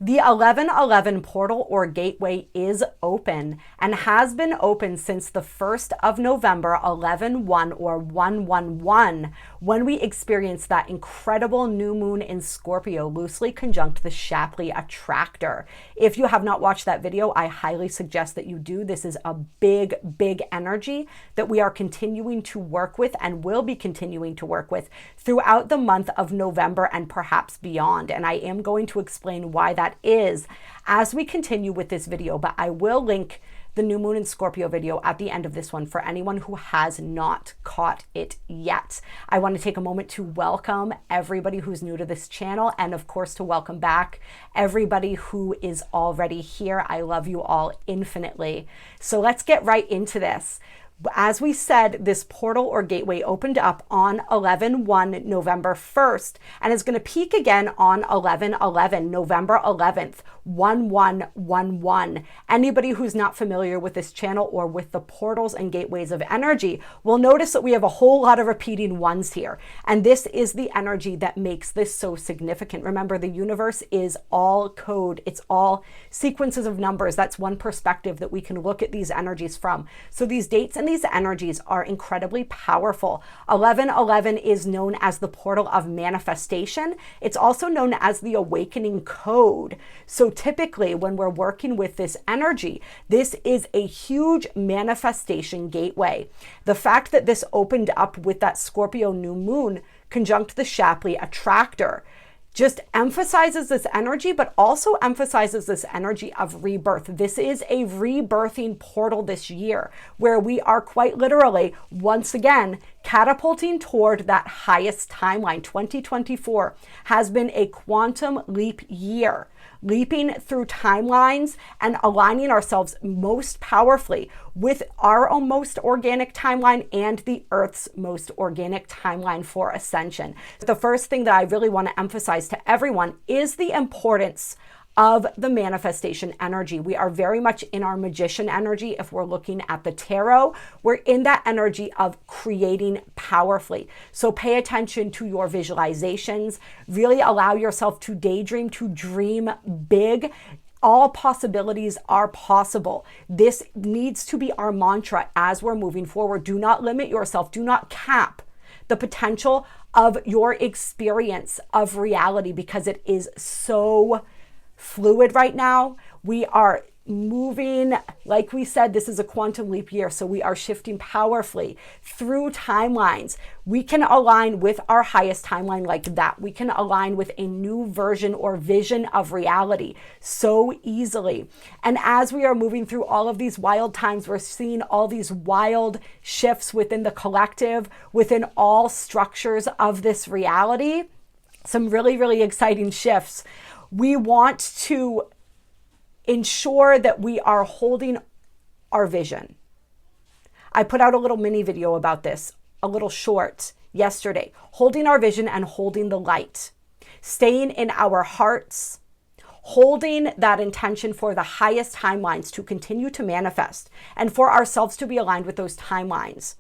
The 1111 portal or gateway is open and has been open since the 1st of November, 11/1 or 111, when we experienced that incredible new moon in Scorpio, loosely conjunct the Shapley attractor. If you have not watched that video, I highly suggest that you do. This is a big, big energy that we are continuing to work with and will be continuing to work with throughout the month of November and perhaps beyond. And I am going to explain why that is as we continue with this video, but I will link the new moon in Scorpio video at the end of this one for anyone who has not caught it yet. I want to take a moment to welcome everybody who's new to this channel, and of course to welcome back everybody who is already here. I love you all infinitely. So let's get right into this. As we said, this portal or gateway opened up on 11/1, November 1st, and is going to peak again on 11/11, November 11th, 1111. Anybody who's not familiar with this channel or with the portals and gateways of energy will notice that we have a whole lot of repeating ones here. And this is the energy that makes this so significant. Remember, the universe is all code. It's all sequences of numbers. That's one perspective that we can look at these energies from. So these dates and these energies are incredibly powerful. 1111 is known as the portal of manifestation. It's also known as the awakening code. So typically when we're working with this energy, this is a huge manifestation gateway. The fact that this opened up with that Scorpio new moon conjunct the Shapley attractor just emphasizes this energy, but also emphasizes this energy of rebirth. This is a rebirthing portal this year, where we are quite literally, once again, catapulting toward that highest timeline. 2024 has been a quantum leap year, leaping through timelines and aligning ourselves most powerfully with our own most organic timeline and the Earth's most organic timeline for ascension. The first thing that I really want to emphasize to everyone is the importance of the manifestation energy. We are very much in our magician energy. If we're looking at the tarot, we're in that energy of creating powerfully. So pay attention to your visualizations. Really allow yourself to daydream, to dream big. All possibilities are possible. This needs to be our mantra as we're moving forward. Do not limit yourself. Do not cap the potential of your experience of reality, because it is so fluid right now. We are moving, like we said, this is a quantum leap year, so we are shifting powerfully through timelines. We can align with our highest timeline like that. We can align with a new version or vision of reality so easily. And as we are moving through all of these wild times, we're seeing all these wild shifts within the collective, within all structures of this reality. Some really, really exciting shifts. We want to ensure that we are holding our vision. I put out a little mini video about this, a little short yesterday, holding our vision and holding the light, staying in our hearts, holding that intention for the highest timelines to continue to manifest and for ourselves to be aligned with those timelines.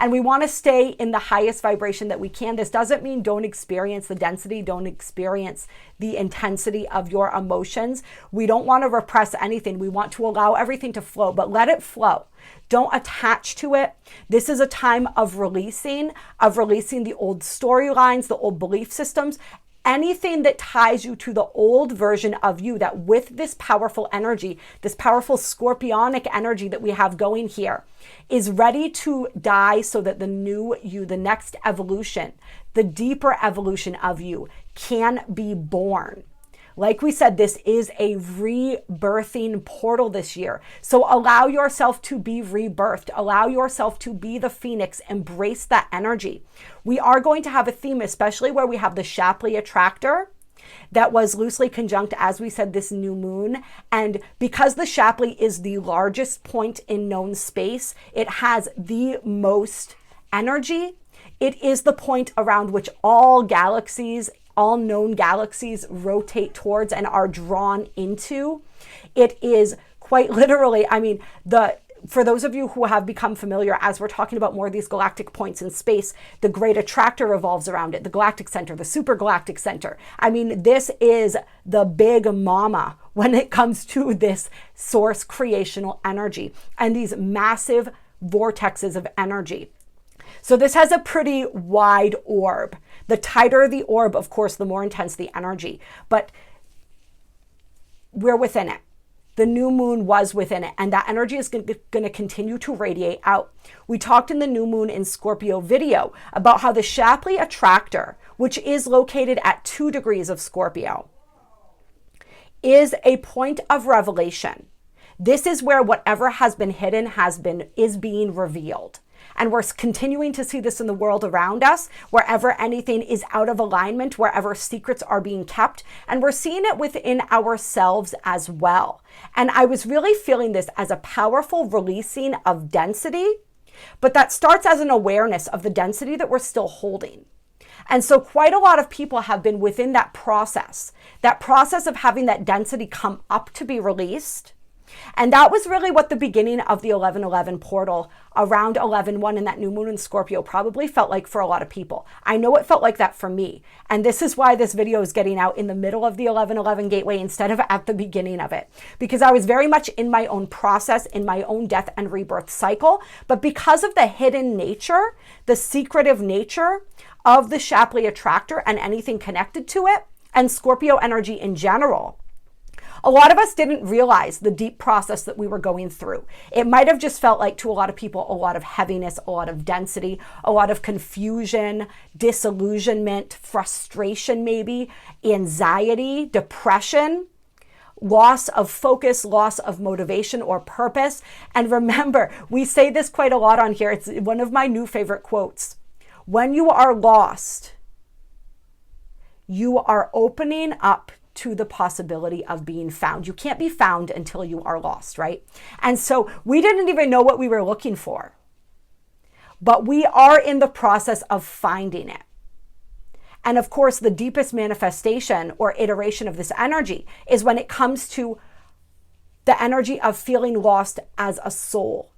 And we want to stay in the highest vibration that we can. This doesn't mean don't experience the density, don't experience the intensity of your emotions. We don't want to repress anything. We want to allow everything to flow, but let it flow. Don't attach to it. This is a time of releasing the old storylines, the old belief systems, anything that ties you to the old version of you, that with this powerful energy, this powerful scorpionic energy that we have going here, is ready to die so that the new you, the next evolution, the deeper evolution of you can be born. Like we said, this is a rebirthing portal this year. So allow yourself to be rebirthed. Allow yourself to be the phoenix. Embrace that energy. We are going to have a theme, especially where we have the Shapley attractor that was loosely conjunct, as we said, this new moon. And because the Shapley is the largest point in known space, it has the most energy. It is the point around which all galaxies, all known galaxies rotate towards and are drawn into. It is quite literally, I mean, the for those of you who have become familiar, as we're talking about more of these galactic points in space, the great attractor revolves around it, the galactic center, the supergalactic center. I mean, this is the big mama when it comes to this source creational energy and these massive vortexes of energy. So this has a pretty wide orb. The tighter the orb, of course, the more intense the energy, but we're within it. The new moon was within it, and that energy is going to continue to radiate out. We talked in the new moon in Scorpio video about how the Shapley attractor, which is located at 2 degrees of Scorpio, is a point of revelation. This is where whatever has been hidden is being revealed. And we're continuing to see this in the world around us, wherever anything is out of alignment, wherever secrets are being kept. And we're seeing it within ourselves as well. And I was really feeling this as a powerful releasing of density, but that starts as an awareness of the density that we're still holding. And so quite a lot of people have been within that process of having that density come up to be released. And that was really what the beginning of the 11/11 portal around 11/1 in that new moon in Scorpio probably felt like for a lot of people. I know it felt like that for me. And this is why this video is getting out in the middle of the 11/11 gateway instead of at the beginning of it. Because I was very much in my own process, in my own death and rebirth cycle. But because of the hidden nature, the secretive nature of the Shapley attractor and anything connected to it, and Scorpio energy in general, a lot of us didn't realize the deep process that we were going through. It might have just felt like to a lot of people, a lot of heaviness, a lot of density, a lot of confusion, disillusionment, frustration maybe, anxiety, depression, loss of focus, loss of motivation or purpose. And remember, we say this quite a lot on here. It's one of my new favorite quotes. When you are lost, you are opening up to the possibility of being found. You can't be found until you are lost, right? And so we didn't even know what we were looking for, but we are in the process of finding it. And of course, the deepest manifestation or iteration of this energy is when it comes to the energy of feeling lost as a soul,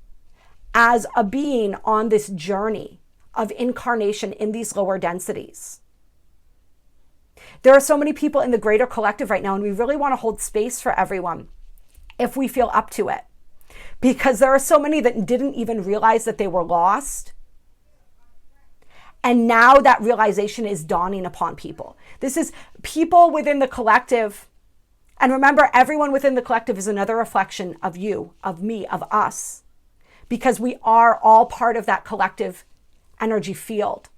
as a being on this journey of incarnation in these lower densities. There are so many people in the greater collective right now, and we really want to hold space for everyone if we feel up to it. Because there are so many that didn't even realize that they were lost. And now that realization is dawning upon people. This is people within the collective. And remember, everyone within the collective is another reflection of you, of me, of us. Because we are all part of that collective energy field,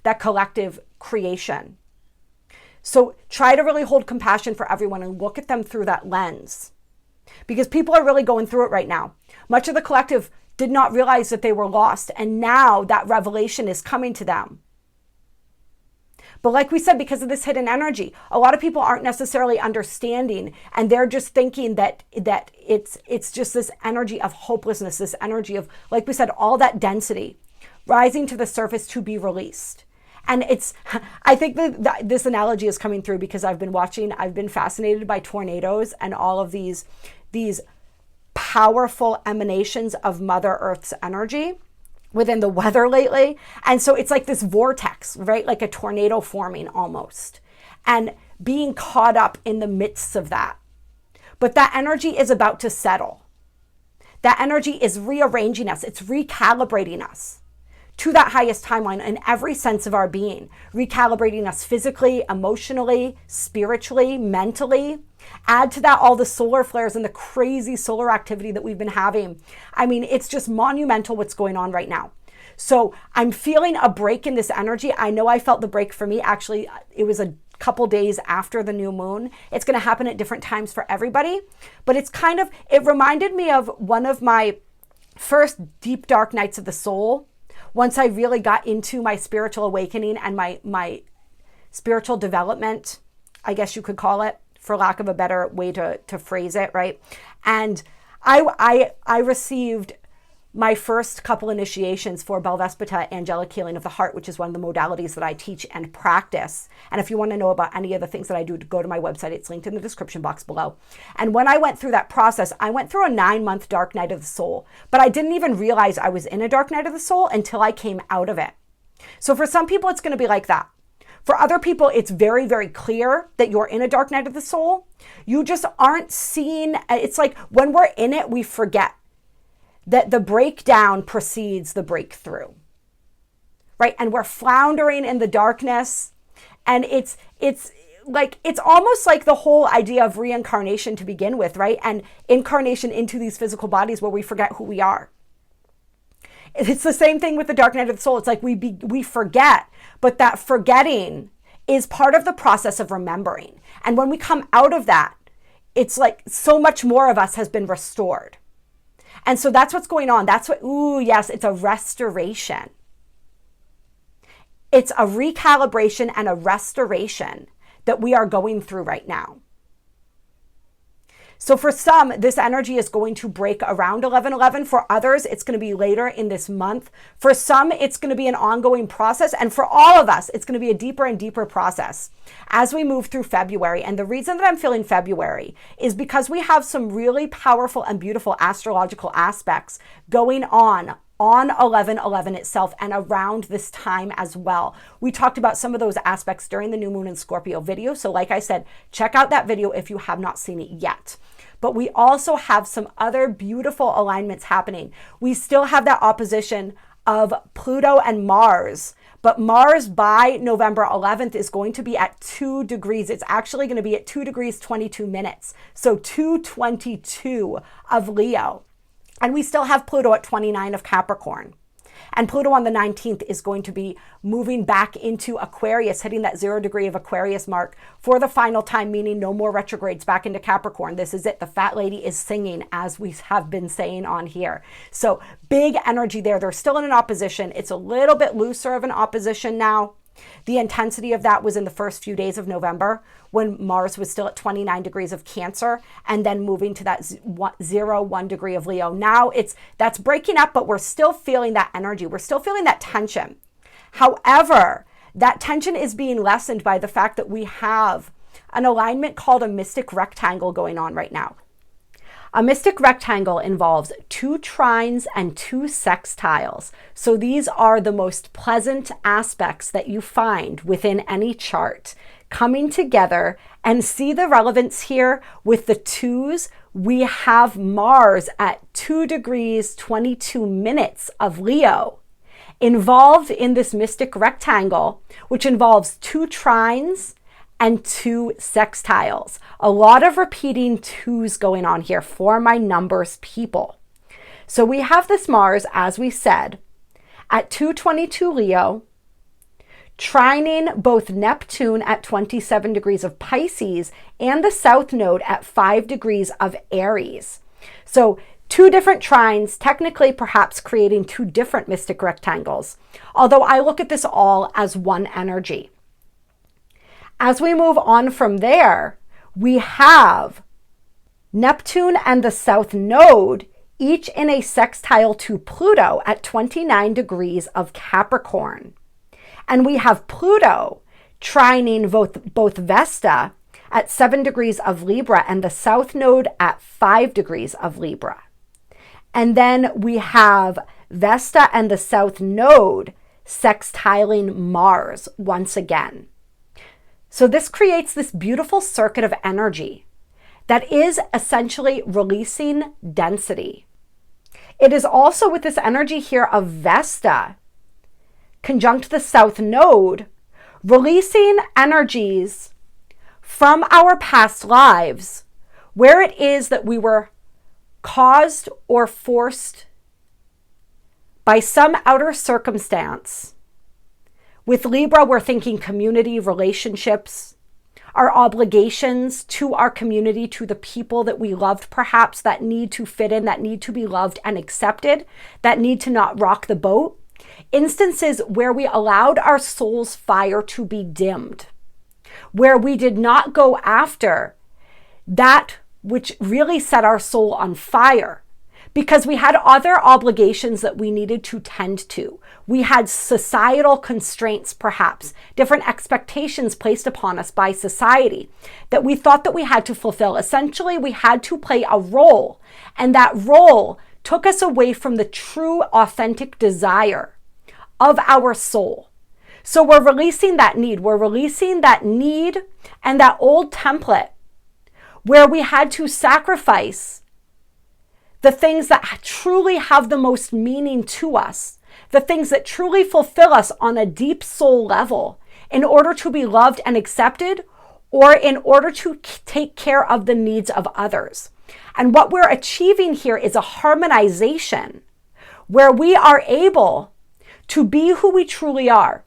that collective creation. So try to really hold compassion for everyone and look at them through that lens, because people are really going through it right now. Much of the collective did not realize that they were lost, and now that revelation is coming to them. But like we said, because of this hidden energy, a lot of people aren't necessarily understanding, and they're just thinking that it's just this energy of hopelessness, this energy of, like we said, all that density rising to the surface to be released. And I think that this analogy is coming through because I've been fascinated by tornadoes and all of these powerful emanations of Mother Earth's energy within the weather lately. And so it's like this vortex, right? Like a tornado forming almost, and being caught up in the midst of that. But that energy is about to settle. That energy is rearranging us. It's recalibrating us to that highest timeline in every sense of our being, recalibrating us physically, emotionally, spiritually, mentally. Add to that all the solar flares and the crazy solar activity that we've been having. I mean, it's just monumental what's going on right now. So I'm feeling a break in this energy. I know I felt the break for me. Actually, it was a couple days after the new moon. It's going to happen at different times for everybody, but it reminded me of one of my first deep, dark nights of the soul. Once I really got into my spiritual awakening and my spiritual development, I guess you could call it, for lack of a better way to phrase it, right? And I received my first couple initiations for Belvespita Angelic Healing of the Heart, which is one of the modalities that I teach and practice. And if you want to know about any of the things that I do, go to my website. It's linked in the description box below. And when I went through that process, I went through a 9-month dark night of the soul, but I didn't even realize I was in a dark night of the soul until I came out of it. So for some people, it's going to be like that. For other people, it's very, very clear that you're in a dark night of the soul. You just aren't seeing. It's like when we're in it, we forget that the breakdown precedes the breakthrough, right? And we're floundering in the darkness. And it's almost like the whole idea of reincarnation to begin with, right? And incarnation into these physical bodies where we forget who we are. It's the same thing with the dark night of the soul. It's like we forget, but that forgetting is part of the process of remembering. And when we come out of that, it's like so much more of us has been restored. And so that's what's going on. That's what, yes, it's a restoration. It's a recalibration and a restoration that we are going through right now. So for some, this energy is going to break around 11/11. For others, it's going to be later in this month. For some, it's going to be an ongoing process. And for all of us, it's going to be a deeper and deeper process as we move through February. And the reason that I'm feeling February is because we have some really powerful and beautiful astrological aspects going on 11/11 itself and around this time as well. We talked about some of those aspects during the new moon in Scorpio video. So like I said, check out that video if you have not seen it yet. But we also have some other beautiful alignments happening. We still have that opposition of Pluto and Mars, but Mars by November 11th is going to be at 2 degrees. It's actually going to be at 2 degrees, 22 minutes. So 222 of Leo. And we still have Pluto at 29 of Capricorn. And Pluto on the 19th is going to be moving back into Aquarius, hitting that 0 degree of Aquarius mark for the final time, meaning no more retrogrades back into Capricorn. This is it. The fat lady is singing, as we have been saying on here. So big energy there. They're still in an opposition. It's a little bit looser of an opposition now. The intensity of that was in the first few days of November when Mars was still at 29 degrees of Cancer and then moving to that 1 degree of Leo. Now that's breaking up, but we're still feeling that energy. We're still feeling that tension. However, that tension is being lessened by the fact that we have an alignment called a mystic rectangle going on right now. A mystic rectangle involves 2 trines and 2 sextiles. So these are the most pleasant aspects that you find within any chart coming together. And see the relevance here with the 2s. We have Mars at 2 degrees, 22 minutes of Leo involved in this mystic rectangle, which involves 2 trines and 2 sextiles. A lot of repeating 2s going on here for my numbers people. So we have this Mars, as we said, at 222 Leo, trining both Neptune at 27 degrees of Pisces and the South Node at 5 degrees of Aries. So 2 different trines, technically perhaps creating 2 different mystic rectangles, although I look at this all as one energy. As we move on from there, we have Neptune and the South Node, each in a sextile to Pluto at 29 degrees of Capricorn. And we have Pluto trining both Vesta at 7 degrees of Libra and the South Node at 5 degrees of Libra. And then we have Vesta and the South Node sextiling Mars once again. So this creates this beautiful circuit of energy that is essentially releasing density. It is also with this energy here of Vesta conjunct the South Node, releasing energies from our past lives where it is that we were caused or forced by some outer circumstance. With Libra, we're thinking community, relationships, our obligations to our community, to the people that we loved perhaps, that need to fit in, that need to be loved and accepted, that need to not rock the boat. Instances where we allowed our soul's fire to be dimmed, where we did not go after that which really set our soul on fire. because we had other obligations that we needed to tend to. We had societal constraints, perhaps, different expectations placed upon us by society that we thought that we had to fulfill. Essentially, we had to play a role, and that role took us away from the true, authentic desire of our soul. So we're releasing that need. We're releasing that need and that old template where we had to sacrifice the things that truly have the most meaning to us, the things that truly fulfill us on a deep soul level in order to be loved and accepted, or in order to take care of the needs of others. And what we're achieving here is a harmonization where we are able to be who we truly are,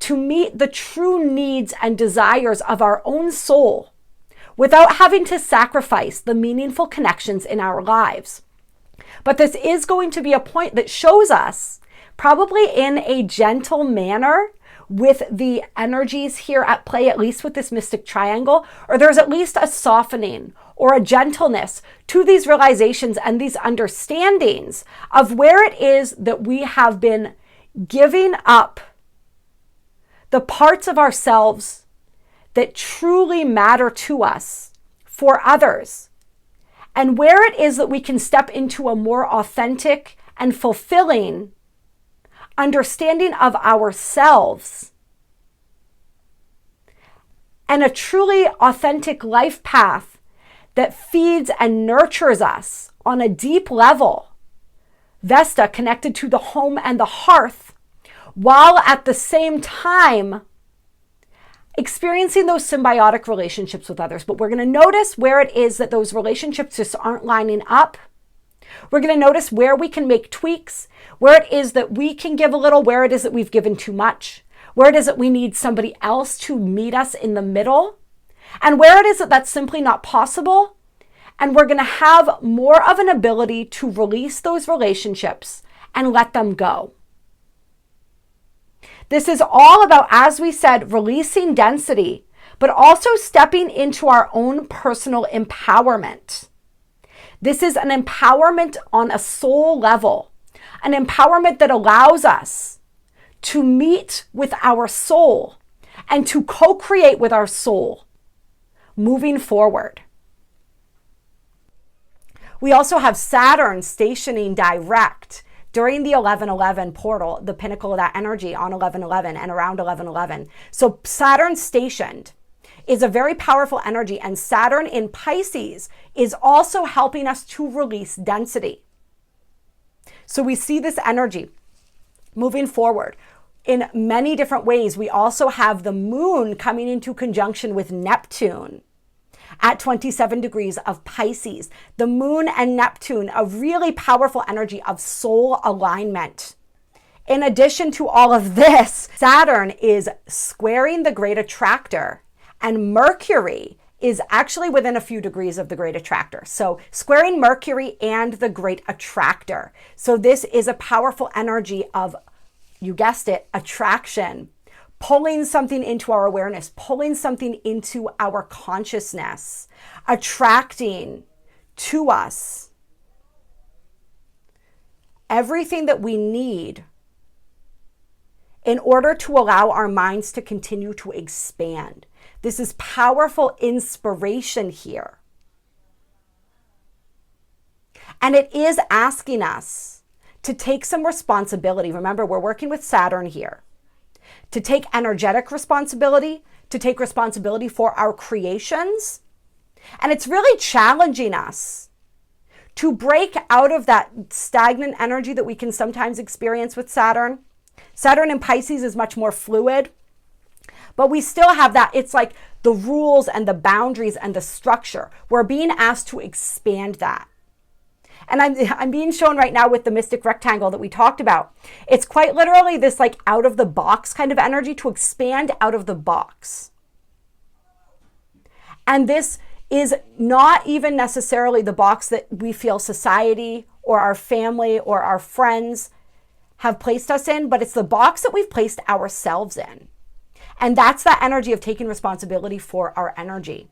to meet the true needs and desires of our own soul, without having to sacrifice the meaningful connections in our lives. But this is going to be a point that shows us, probably in a gentle manner, with the energies here at play, at least with this mystic triangle, or there's at least a softening or a gentleness to these realizations and these understandings of where it is that we have been giving up the parts of ourselves that truly matter to us for others, and where it is that we can step into a more authentic and fulfilling understanding of ourselves and a truly authentic life path that feeds and nurtures us on a deep level, Vesta connected to the home and the hearth, while at the same time experiencing those symbiotic relationships with others. But we're going to notice where it is that those relationships just aren't lining up. We're going to notice where we can make tweaks, where it is that we can give a little, where it is that we've given too much, where it is that we need somebody else to meet us in the middle, and where it is that that's simply not possible. And we're going to have more of an ability to release those relationships and let them go. This is all about, as we said, releasing density, but also stepping into our own personal empowerment. This is an empowerment on a soul level, an empowerment that allows us to meet with our soul and to co-create with our soul moving forward. We also have Saturn stationing direct during the 1111 portal, the pinnacle of that energy on 1111 and around 1111. So Saturn stationed is a very powerful energy, and Saturn in Pisces is also helping us to release density. So we see this energy moving forward in many different ways. We also have the moon coming into conjunction with Neptune at 27 degrees of Pisces. The moon and Neptune, a really powerful energy of soul alignment. In addition to all of this, Saturn is squaring the great attractor, and Mercury is actually within a few degrees of the great attractor. So squaring Mercury and the great attractor. So this is a powerful energy of, you guessed it, attraction. Pulling something into our awareness, pulling something into our consciousness, attracting to us everything that we need in order to allow our minds to continue to expand. This is powerful inspiration here. And it is asking us to take some responsibility. Remember, we're working with Saturn here. To take energetic responsibility, to take responsibility for our creations. And it's really challenging us to break out of that stagnant energy that we can sometimes experience with Saturn. Saturn in Pisces is much more fluid, but we still have that. It's like the rules and the boundaries and the structure. We're being asked to expand that. And I'm being shown right now with the mystic rectangle that we talked about. It's quite literally this like out of the box kind of energy, to expand out of the box. And this is not even necessarily the box that we feel society or our family or our friends have placed us in, but it's the box that we've placed ourselves in. And that's that energy of taking responsibility for our energy.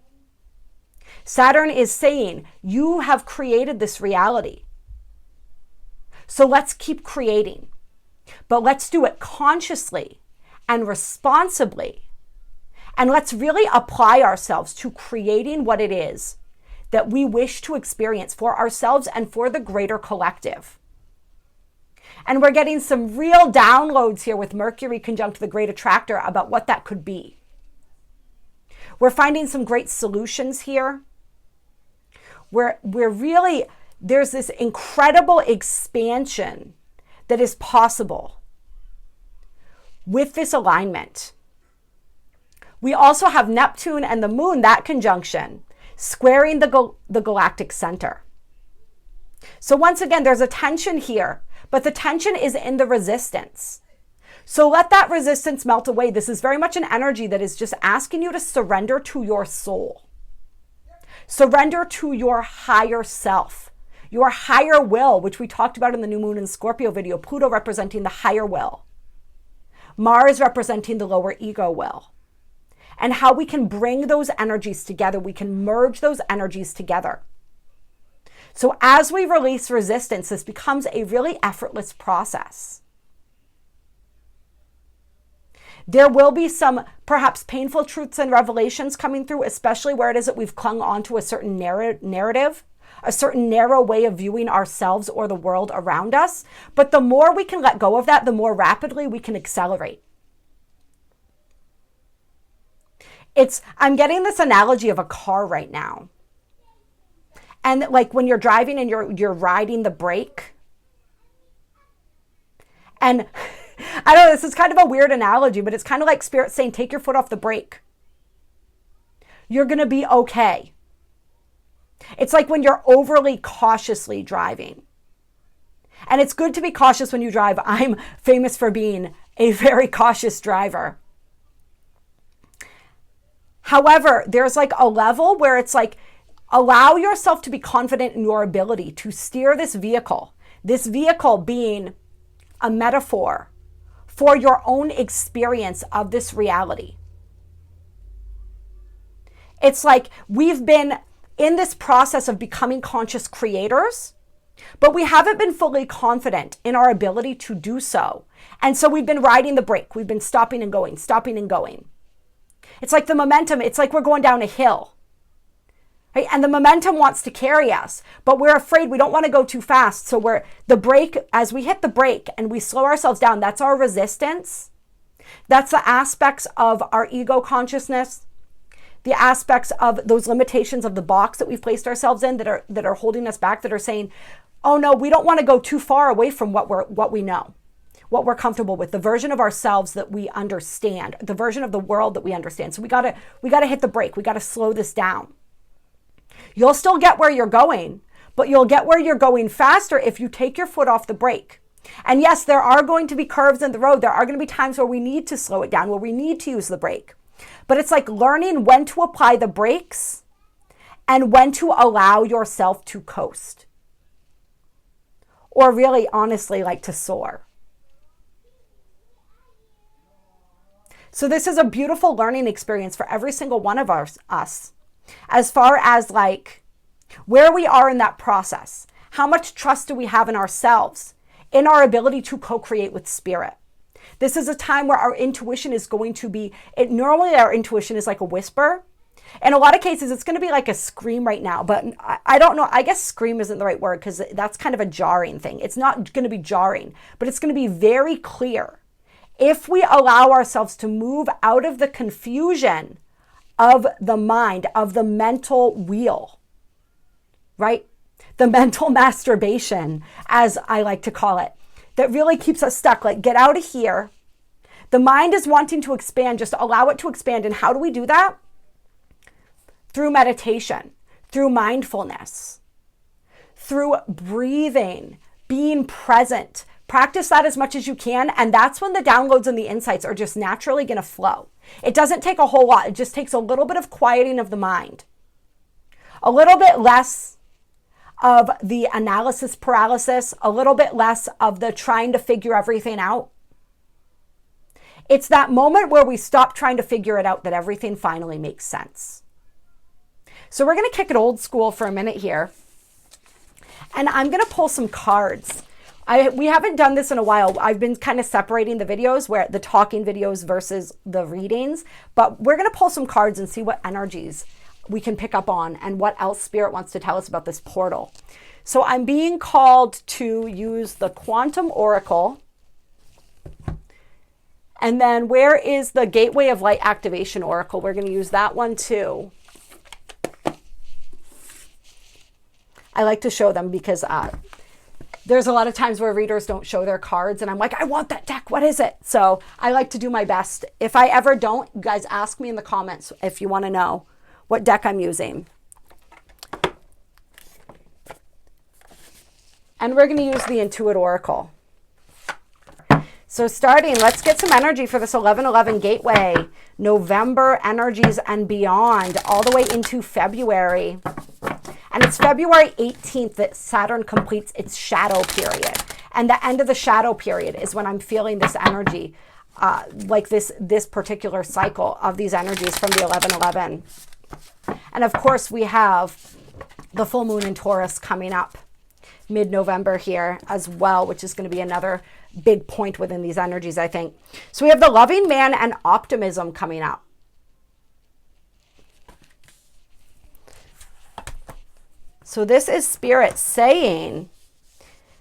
Saturn is saying, you have created this reality. So let's keep creating, but let's do it consciously and responsibly. And let's really apply ourselves to creating what it is that we wish to experience for ourselves and for the greater collective. And we're getting some real downloads here with Mercury conjunct the great attractor about what that could be. We're finding some great solutions here. We're really, there's this incredible expansion that is possible with this alignment. We also have Neptune and the moon, that conjunction, squaring the galactic center. So once again, there's a tension here, but the tension is in the resistance. So let that resistance melt away. This is very much an energy that is just asking you to surrender to your soul. Surrender to your higher self, your higher will, which we talked about in the new moon in Scorpio video. Pluto representing the higher will. Mars representing the lower ego will. And how we can bring those energies together. We can merge those energies together. So as we release resistance, this becomes a really effortless process. There will be some perhaps painful truths and revelations coming through, especially where it is that we've clung on to a certain narrative, a certain narrow way of viewing ourselves or the world around us. But the more we can let go of that, the more rapidly we can accelerate. I'm getting this analogy of a car right now. And like when you're driving and you're riding the brake. And I don't know, this is kind of a weird analogy, but it's kind of like Spirit saying, take your foot off the brake. You're going to be okay. It's like when you're overly cautiously driving. And it's good to be cautious when you drive. I'm famous for being a very cautious driver. However, there's like a level where it's like, allow yourself to be confident in your ability to steer this vehicle being a metaphor for your own experience of this reality. It's like we've been in this process of becoming conscious creators, but we haven't been fully confident in our ability to do so. And so we've been riding the brake. We've been stopping and going, stopping and going. It's like the momentum, it's like we're going down a hill. Right? And the momentum wants to carry us, but we're afraid, we don't want to go too fast. So as we hit the brake and we slow ourselves down, that's our resistance. That's the aspects of our ego consciousness, the aspects of those limitations of the box that we've placed ourselves in that are holding us back, that are saying, oh no, we don't want to go too far away from what we know, what we're comfortable with, the version of ourselves that we understand, the version of the world that we understand. So we gotta hit the brake. We gotta slow this down. You'll still get where you're going, but you'll get where you're going faster if you take your foot off the brake. And yes, there are going to be curves in the road. There are going to be times where we need to slow it down, where we need to use the brake. But it's like learning when to apply the brakes and when to allow yourself to coast. Or really, honestly, like to soar. So this is a beautiful learning experience for every single one of us. As far as like where we are in that process, how much trust do we have in ourselves, in our ability to co-create with spirit? This is a time where our intuition is going to be, normally our intuition is like a whisper. In a lot of cases, it's going to be like a scream right now, but I don't know. I guess scream isn't the right word because that's kind of a jarring thing. It's not going to be jarring, but it's going to be very clear. If we allow ourselves to move out of the confusion of the mind, of the mental wheel, right? The mental masturbation, as I like to call it, that really keeps us stuck. Like, get out of here. The mind is wanting to expand. Just allow it to expand. And how do we do that? Through meditation, through mindfulness, through breathing, being present. Practice that as much as you can. And that's when the downloads and the insights are just naturally going to flow. It doesn't take a whole lot. It just takes a little bit of quieting of the mind. A little bit less of the analysis paralysis, a little bit less of the trying to figure everything out. It's that moment where we stop trying to figure it out that everything finally makes sense. So we're going to kick it old school for a minute here. And I'm going to pull some cards We haven't done this in a while. I've been kind of separating the videos, where the talking videos versus the readings, but we're going to pull some cards and see what energies we can pick up on and what else Spirit wants to tell us about this portal. So I'm being called to use the Quantum Oracle. And then where is the Gateway of Light Activation Oracle? We're going to use that one too. I like to show them because there's a lot of times where readers don't show their cards and I'm like, I want that deck. What is it? So I like to do my best. If I ever don't, you guys ask me in the comments if you want to know what deck I'm using. And we're going to use the Intuit Oracle. So starting, let's get some energy for this 11/11 gateway, November energies and beyond, all the way into February. And it's February 18th that Saturn completes its shadow period. And the end of the shadow period is when I'm feeling this energy, like this particular cycle of these energies from the 11/11. And of course, we have the full moon in Taurus coming up mid-November here as well, which is going to be another big point within these energies, I think. So we have the loving man and optimism coming up. So this is Spirit saying,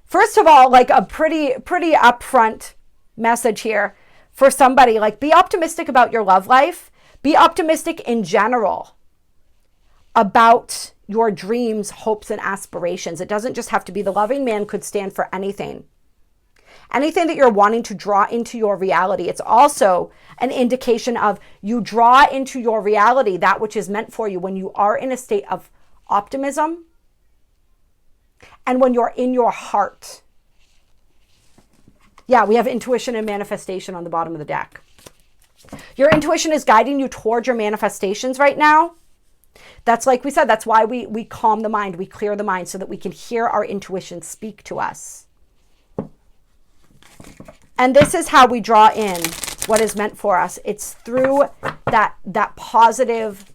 first of all, like a pretty upfront message here for somebody, like be optimistic about your love life. Be optimistic in general about your dreams, hopes, and aspirations. It doesn't just have to be the loving man, could stand for anything. Anything that you're wanting to draw into your reality. It's also an indication of you draw into your reality that which is meant for you when you are in a state of optimism and when you're in your heart. Yeah, we have intuition and manifestation on the bottom of the deck. Your intuition is guiding you towards your manifestations right now. That's, like we said, that's why we calm the mind, we clear the mind so that we can hear our intuition speak to us. And this is how we draw in what is meant for us. It's through that positive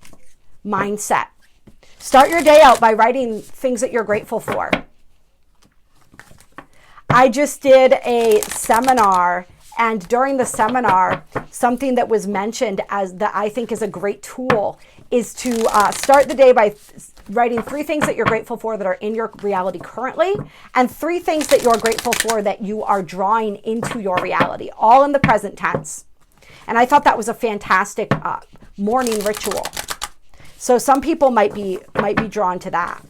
mindset. Start your day out by writing things that you're grateful for. I just did a seminar, and during the seminar, something that was mentioned as that I think is a great tool is to start the day by writing 3 things that you're grateful for that are in your reality currently, and 3 things that you're grateful for that you are drawing into your reality, all in the present tense. And I thought that was a fantastic morning ritual. So some people might be drawn to that.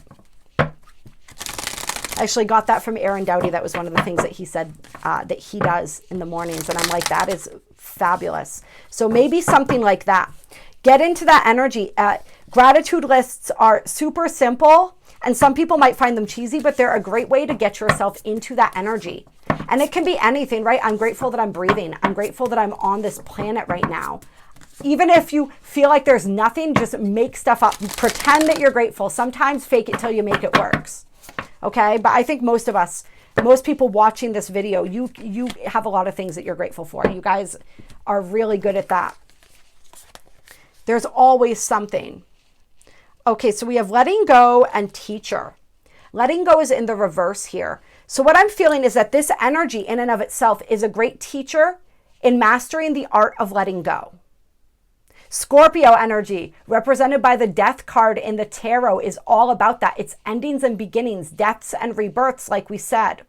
I actually got that from Aaron Doughty. That was one of the things that he said that he does in the mornings. And I'm like, that is fabulous. So maybe something like that. Get into that energy. Gratitude lists are super simple, and some people might find them cheesy, but they're a great way to get yourself into that energy. And it can be anything, right? I'm grateful that I'm breathing. I'm grateful that I'm on this planet right now. Even if you feel like there's nothing, just make stuff up. Pretend that you're grateful. Sometimes fake it till you make it works. Okay? But I think most people watching this video, you have a lot of things that you're grateful for. You guys are really good at that. There's always something. Okay, so we have letting go and teacher. Letting go is in the reverse here. So what I'm feeling is that this energy in and of itself is a great teacher in mastering the art of letting go. Scorpio energy, represented by the death card in the tarot, is all about that. It's endings and beginnings, deaths and rebirths, like we said.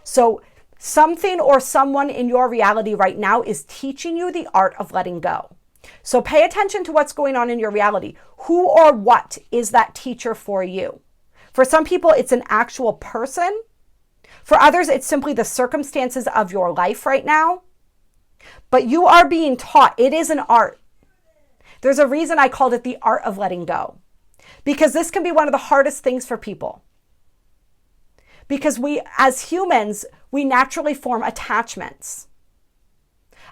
So something or someone in your reality right now is teaching you the art of letting go. So pay attention to what's going on in your reality. Who or what is that teacher for you? For some people, it's an actual person. For others, it's simply the circumstances of your life right now. But you are being taught. It is an art. There's a reason I called it the art of letting go. Because this can be one of the hardest things for people. Because we, as humans, we naturally form attachments.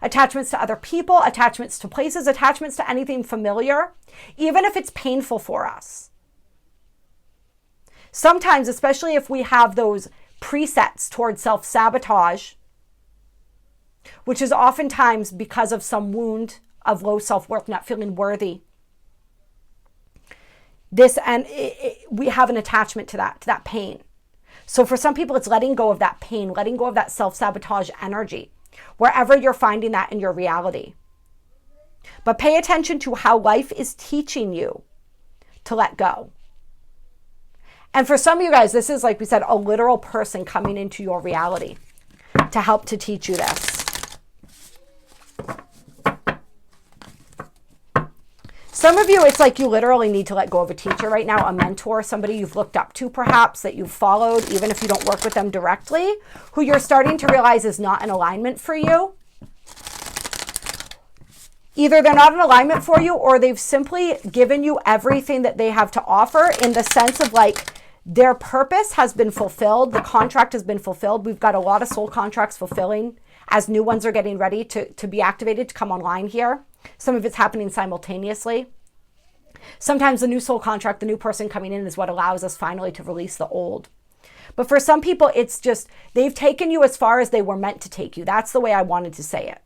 Attachments to other people, attachments to places, attachments to anything familiar, even if it's painful for us. Sometimes, especially if we have those presets towards self-sabotage, which is oftentimes because of some wound of low self-worth, not feeling worthy. We have an attachment to that pain. So for some people, it's letting go of that pain, letting go of that self-sabotage energy, wherever you're finding that in your reality. But pay attention to how life is teaching you to let go. And for some of you guys, this is, like we said, a literal person coming into your reality to help to teach you this. Some of you, it's like you literally need to let go of a teacher right now, a mentor, somebody you've looked up to perhaps, that you've followed, even if you don't work with them directly, who you're starting to realize is not in alignment for you. Either they're not in alignment for you, or they've simply given you everything that they have to offer, in the sense of like their purpose has been fulfilled. The contract has been fulfilled. We've got a lot of soul contracts fulfilling as new ones are getting ready to be activated, to come online here. Some of it's happening simultaneously. Sometimes the new soul contract, the new person coming in, is what allows us finally to release the old. But for some people, it's just, they've taken you as far as they were meant to take you. That's the way I wanted to say it.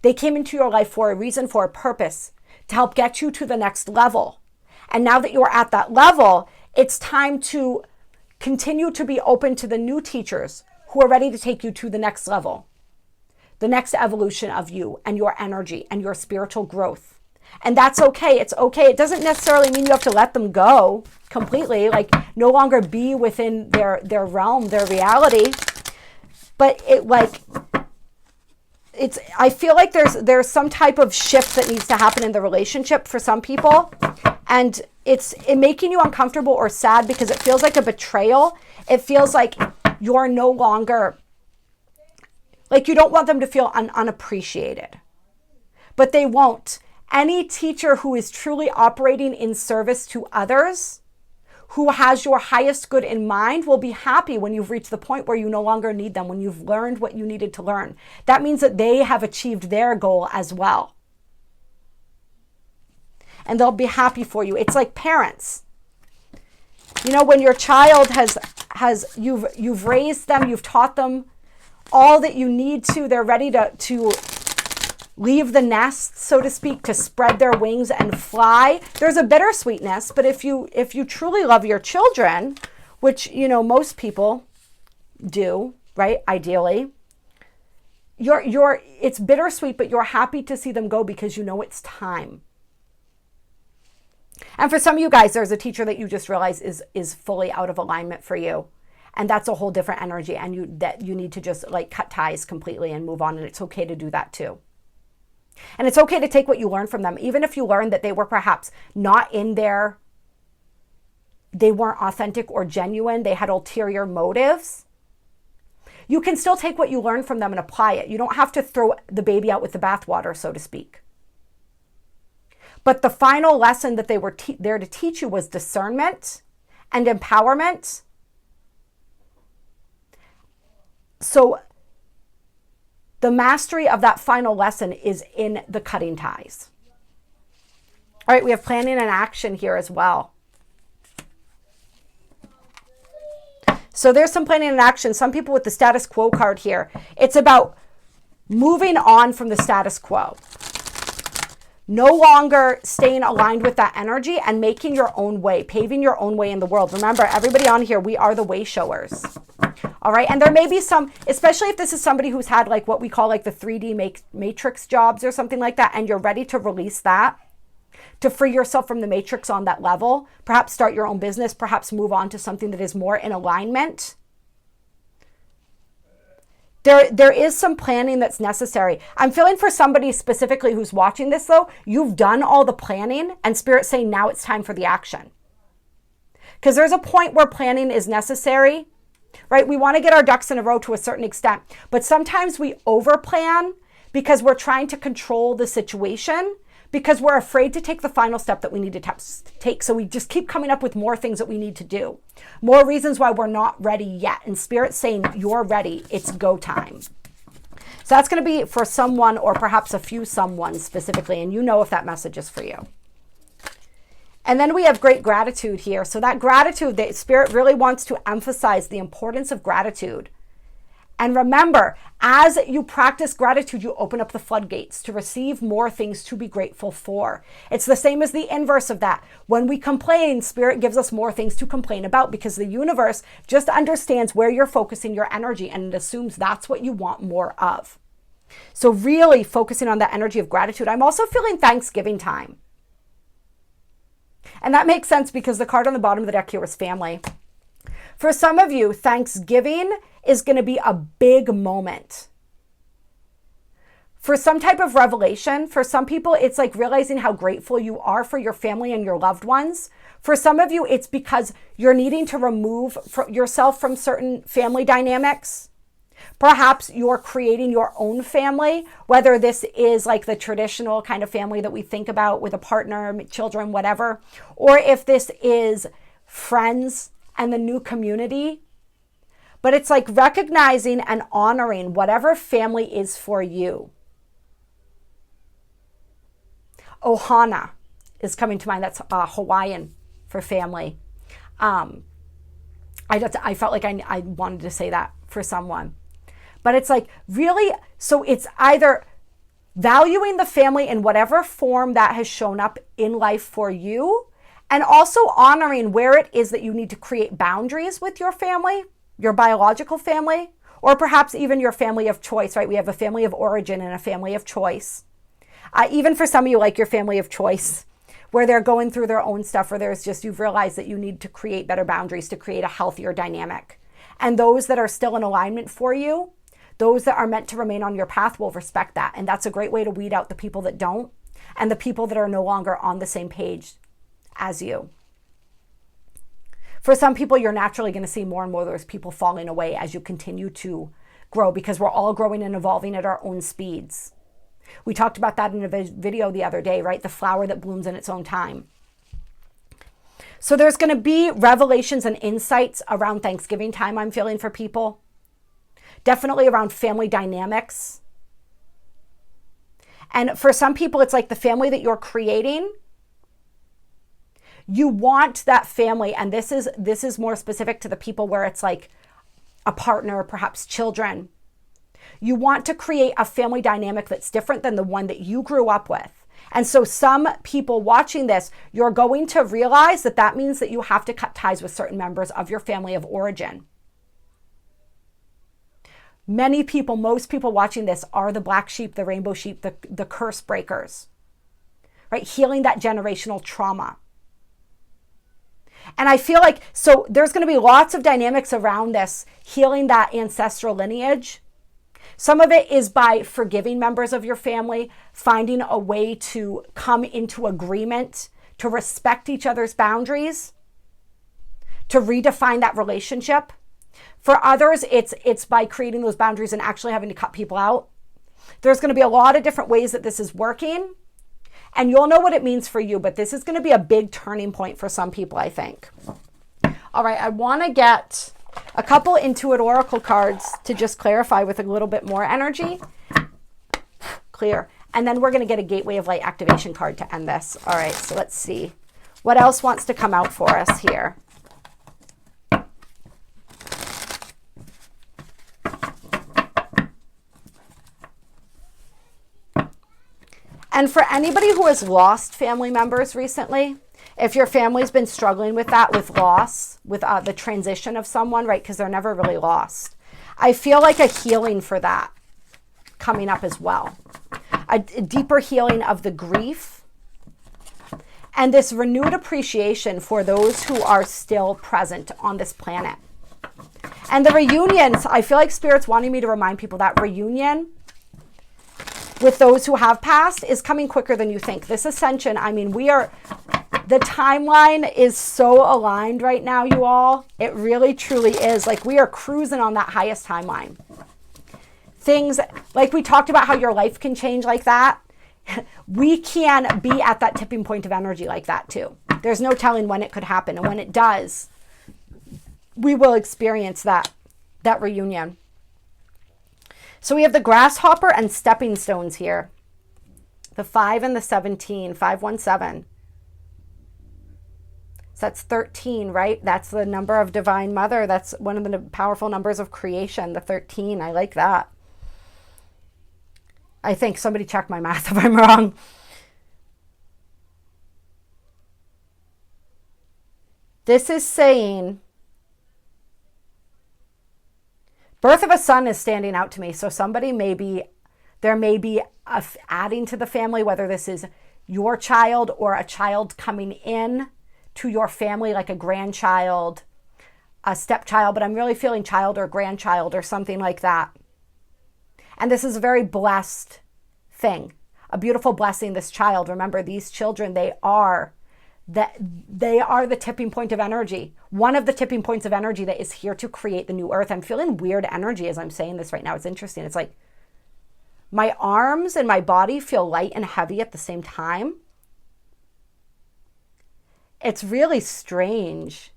They came into your life for a reason, for a purpose, to help get you to the next level. And now that you're at that level, it's time to continue to be open to the new teachers who are ready to take you to the next level, the next evolution of you and your energy and your spiritual growth. And that's okay. It's okay. It doesn't necessarily mean you have to let them go completely, like no longer be within their realm, their reality. But I feel like there's some type of shift that needs to happen in the relationship for some people. And it's making you uncomfortable or sad because it feels like a betrayal. It feels like you're no longer, like you don't want them to feel unappreciated. But they won't. Any teacher who is truly operating in service to others, who has your highest good in mind, will be happy when you've reached the point where you no longer need them, when you've learned what you needed to learn. That means that they have achieved their goal as well. And they'll be happy for you. It's like parents. You know, when your child you've raised them, you've taught them all that you need to, they're ready to leave the nest, so to speak, to spread their wings and fly. There's a bittersweetness, but if you truly love your children, which, you know, most people do, right? Ideally, it's bittersweet, but you're happy to see them go because you know it's time. And for some of you guys, there's a teacher that you just realize is fully out of alignment for you. And that's a whole different energy, and you need to just like cut ties completely and move on. And it's okay to do that too. And it's okay to take what you learned from them, even if you learned that they were perhaps not they weren't authentic or genuine, they had ulterior motives. You can still take what you learned from them and apply it. You don't have to throw the baby out with the bathwater, so to speak. But the final lesson that they were there to teach you was discernment and empowerment. So the mastery of that final lesson is in the cutting ties. All right, we have planning and action here as well. So there's some planning and action. Some people with the status quo card here. It's about moving on from the status quo. No longer staying aligned with that energy and making your own way, paving your own way in the world. Remember, everybody on here, we are the way showers. All right. And there may be some, especially if this is somebody who's had like what we call like the 3D matrix jobs or something like that, and you're ready to release that, to free yourself from the matrix on that level, perhaps start your own business, perhaps move on to something that is more in alignment. There is some planning that's necessary. I'm feeling for somebody specifically who's watching this though, you've done all the planning and Spirit's saying now it's time for the action. Because there's a point where planning is necessary, right? We want to get our ducks in a row to a certain extent, but sometimes we overplan because we're trying to control the situation, because we're afraid to take the final step that we need to take. So we just keep coming up with more things that we need to do, more reasons why we're not ready yet. And Spirit's saying, you're ready. It's go time. So that's going to be for someone, or perhaps a few someones specifically. And you know if that message is for you. And then we have great gratitude here. So that gratitude, that Spirit really wants to emphasize the importance of gratitude And remember, as you practice gratitude, you open up the floodgates to receive more things to be grateful for. It's the same as the inverse of that. When we complain, Spirit gives us more things to complain about because the universe just understands where you're focusing your energy and it assumes that's what you want more of. So really focusing on that energy of gratitude. I'm also feeling Thanksgiving time. And that makes sense because the card on the bottom of the deck here was family. For some of you, Thanksgiving is going to be a big moment. For some type of revelation, for some people, it's like realizing how grateful you are for your family and your loved ones. For some of you, it's because you're needing to remove yourself from certain family dynamics. Perhaps you're creating your own family, whether this is like the traditional kind of family that we think about with a partner, children, whatever, or if this is friends and the new community. But it's like recognizing and honoring whatever family is for you. Ohana is coming to mind. That's Hawaiian for family. I felt like I wanted to say that for someone. But it's like really, so it's either valuing the family in whatever form that has shown up in life for you, and also honoring where it is that you need to create boundaries with your family, your biological family, or perhaps even your family of choice, right? We have a family of origin and a family of choice. Even for some of you, like your family of choice, where they're going through their own stuff, or there's just, you've realized that you need to create better boundaries to create a healthier dynamic. And those that are still in alignment for you, those that are meant to remain on your path will respect that. And that's a great way to weed out the people that don't, and the people that are no longer on the same page as you. For some people, you're naturally going to see more and more of those people falling away as you continue to grow, because we're all growing and evolving at our own speeds. We talked about that in a video the other day, right? The flower that blooms in its own time. So there's going to be revelations and insights around Thanksgiving time, I'm feeling, for people. Definitely around family dynamics. And for some people, it's like the family that you're creating. You want that family, and this is more specific to the people where it's like a partner, perhaps children. You want to create a family dynamic that's different than the one that you grew up with. And so some people watching this, you're going to realize that that means that you have to cut ties with certain members of your family of origin. Many people, most people watching this are the black sheep, the rainbow sheep, the curse breakers, right? Healing that generational trauma. And I feel like, so there's going to be lots of dynamics around this, healing that ancestral lineage. Some of it is by forgiving members of your family, finding a way to come into agreement, to respect each other's boundaries, to redefine that relationship. For others, it's by creating those boundaries and actually having to cut people out. There's going to be a lot of different ways that this is working, and you'll know what it means for you, but this is going to be a big turning point for some people, I think. All right, I want to get a couple Intuit Oracle cards to just clarify with a little bit more energy. Clear. And then we're going to get a Gateway of Light activation card to end this. All right, so let's see. What else wants to come out for us here? And for anybody who has lost family members recently, if your family's been struggling with that, with loss, with the transition of someone, right, because they're never really lost, I feel like a healing for that coming up as well. A deeper healing of the grief and this renewed appreciation for those who are still present on this planet. And the reunions, I feel like Spirit's wanting me to remind people that reunion with those who have passed is coming quicker than you think. This ascension, I mean, the timeline is so aligned right now, you all. It really, truly is. Like, we are cruising on that highest timeline. Things, like we talked about how your life can change like that. We can be at that tipping point of energy like that too. There's no telling when it could happen. And when it does, we will experience that reunion. So we have the grasshopper and stepping stones here. The 5 and the 17, 517. So that's 13, right? That's the number of Divine Mother. That's one of the powerful numbers of creation, the 13. I like that. I think somebody check my math if I'm wrong. This is saying birth of a son is standing out to me. So somebody there may be adding to the family, whether this is your child or a child coming in to your family, like a grandchild, a stepchild, but I'm really feeling child or grandchild or something like that. And this is a very blessed thing, a beautiful blessing, this child. Remember, these children, they are the tipping point of energy. One of the tipping points of energy that is here to create the new earth. I'm feeling weird energy as I'm saying this right now. It's interesting. It's like my arms and my body feel light and heavy at the same time. It's really strange.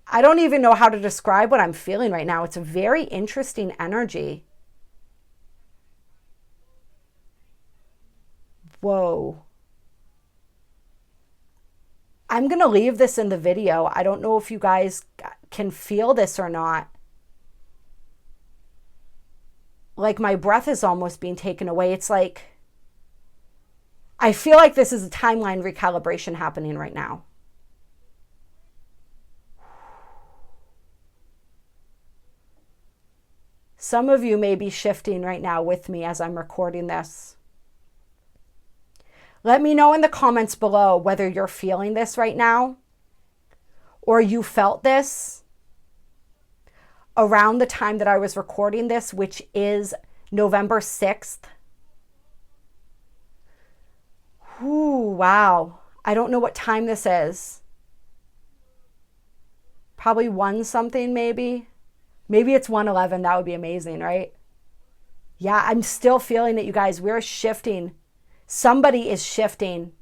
I don't even know how to describe what I'm feeling right now. It's a very interesting energy. Whoa. I'm going to leave this in the video. I don't know if you guys can feel this or not. Like my breath is almost being taken away. It's like, I feel like this is a timeline recalibration happening right now. Some of you may be shifting right now with me as I'm recording this. Let me know in the comments below whether you're feeling this right now or you felt this around the time that I was recording this, which is November 6th. Ooh, wow. I don't know what time this is. Probably 1 something maybe. Maybe it's 1:11. That would be amazing, right? Yeah, I'm still feeling it, you guys. We're shifting. Somebody is shifting.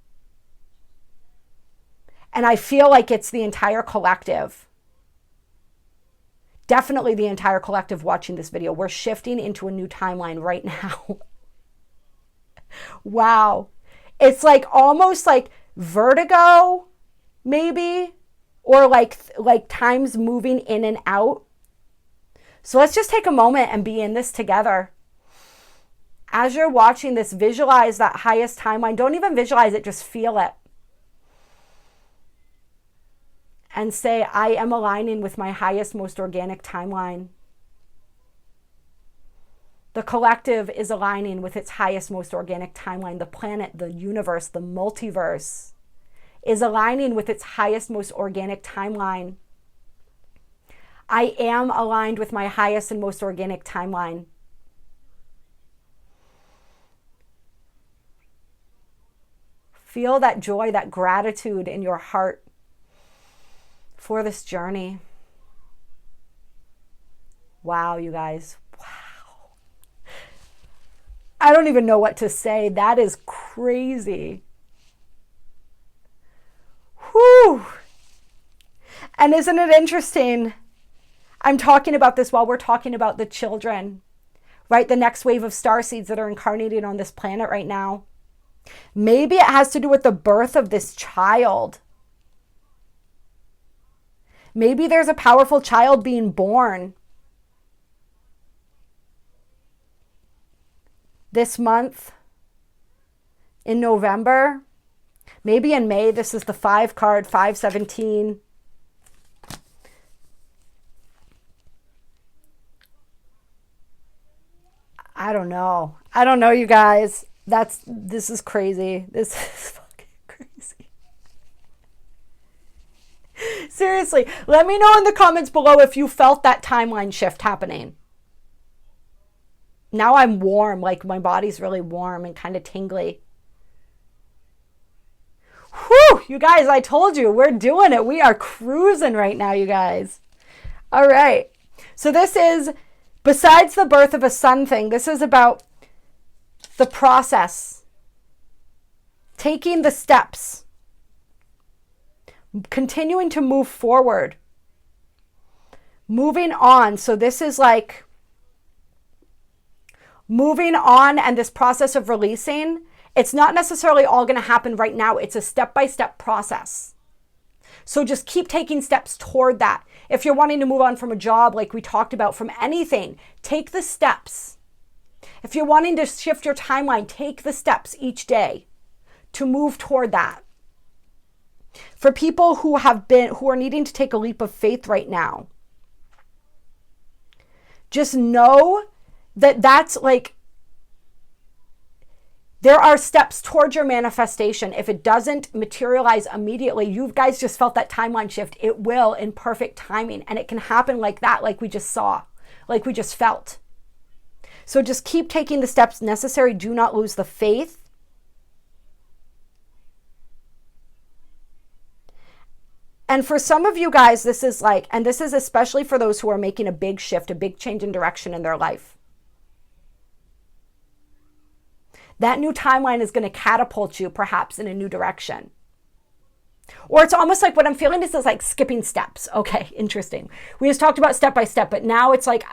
And I feel like it's the entire collective. Definitely the entire collective watching this video. We're shifting into a new timeline right now. Wow. It's like almost like vertigo, maybe, or like time's moving in and out. So let's just take a moment and be in this together. As you're watching this, visualize that highest timeline. Don't even visualize it, just feel it. And say, I am aligning with my highest, most organic timeline. The collective is aligning with its highest, most organic timeline. The planet, the universe, the multiverse is aligning with its highest, most organic timeline. I am aligned with my highest and most organic timeline. Feel that joy, that gratitude in your heart for this journey. Wow, you guys. Wow. I don't even know what to say. That is crazy. Whew. And isn't it interesting? I'm talking about this while we're talking about the children, right? The next wave of starseeds that are incarnating on this planet right now. Maybe it has to do with the birth of this child. Maybe there's a powerful child being born this month, in November, maybe in May. This is the 5 card, 517. I don't know. I don't know, you guys. This is crazy. This is fucking crazy. Seriously, let me know in the comments below if you felt that timeline shift happening. Now I'm warm, like my body's really warm and kind of tingly. Whew, you guys, I told you, we're doing it. We are cruising right now, you guys. All right. So this is, besides the birth of a son thing, this is about the process, taking the steps, continuing to move forward, moving on. So this is like moving on, and this process of releasing, It's not necessarily all going to happen right now. It's a step-by-step process. So just keep taking steps toward that. If you're wanting to move on from a job, like we talked about, from anything, take the steps. If you're wanting to shift your timeline, take the steps each day to move toward that. For people who are needing to take a leap of faith right now, just know that that's like, there are steps towards your manifestation. If it doesn't materialize immediately, you guys just felt that timeline shift. It will in perfect timing. And it can happen like that, like we just saw, like we just felt. So just keep taking the steps necessary. Do not lose the faith. And for some of you guys, this is like, and this is especially for those who are making a big shift, a big change in direction in their life. That new timeline is going to catapult you perhaps in a new direction. Or it's almost like what I'm feeling is like skipping steps. Okay, interesting. We just talked about step by step, but now it's like,